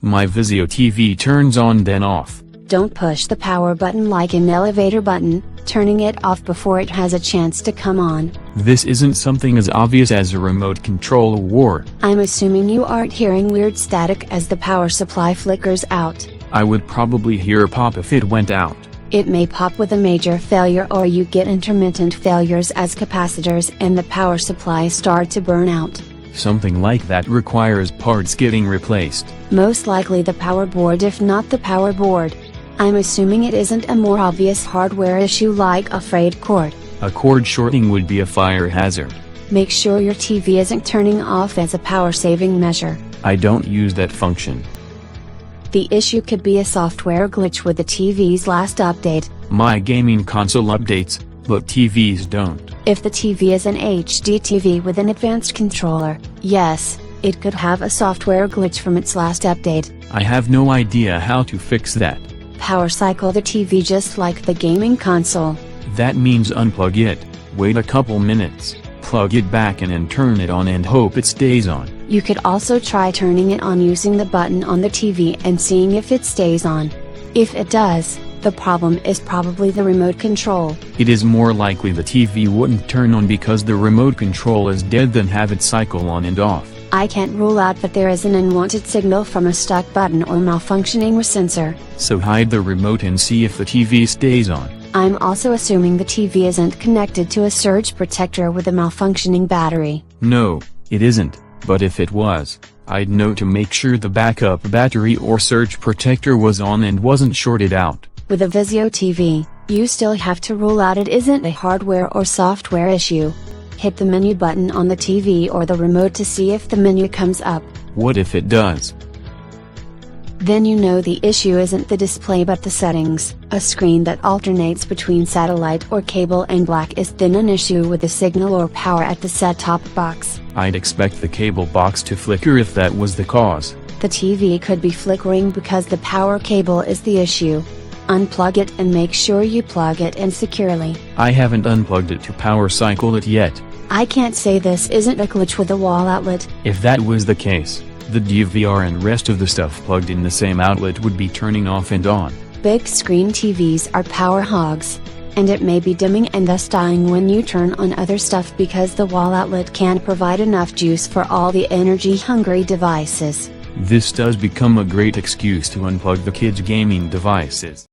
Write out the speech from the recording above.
My Vizio TV turns on then off. Don't push the power button like an elevator button, turning it off before it has a chance to come on. This isn't something as obvious as a remote control award. I'm assuming you aren't hearing weird static as the power supply flickers out. I would probably hear a pop if it went out. It may pop with a major failure, or you get intermittent failures as capacitors and the power supply start to burn out. Something like that requires parts getting replaced. Most likely the power board, if not the power board. I'm assuming it isn't a more obvious hardware issue like a frayed cord. A cord shorting would be a fire hazard. Make sure your TV isn't turning off as a power saving measure. I don't use that function. The issue could be a software glitch with the TV's last update. My gaming console updates, but TVs don't. If the TV is an HD TV with an advanced controller, yes, it could have a software glitch from its last update. I have no idea how to fix that. Power cycle the TV just like the gaming console. That means unplug it, wait a couple minutes, plug it back in and turn it on and hope it stays on. You could also try turning it on using the button on the TV and seeing if it stays on. If it does, the problem is probably the remote control. It is more likely the TV wouldn't turn on because the remote control is dead than have it cycle on and off. I can't rule out that there is an unwanted signal from a stuck button or malfunctioning sensor. So hide the remote and see if the TV stays on. I'm also assuming the TV isn't connected to a surge protector with a malfunctioning battery. No, it isn't, but if it was, I'd know to make sure the backup battery or surge protector was on and wasn't shorted out. With a Vizio TV, you still have to rule out it isn't a hardware or software issue. Hit the menu button on the TV or the remote to see if the menu comes up. What if it does? Then you know the issue isn't the display but the settings. A screen that alternates between satellite or cable and black is then an issue with the signal or power at the set-top box. I'd expect the cable box to flicker if that was the cause. The TV could be flickering because the power cable is the issue. Unplug it and make sure you plug it in securely. I haven't unplugged it to power cycle it yet. I can't say this isn't a glitch with a wall outlet. If that was the case, the DVR and rest of the stuff plugged in the same outlet would be turning off and on. Big screen TVs are power hogs, and it may be dimming and thus dying when you turn on other stuff because the wall outlet can't provide enough juice for all the energy-hungry devices. This does become a great excuse to unplug the kids' gaming devices.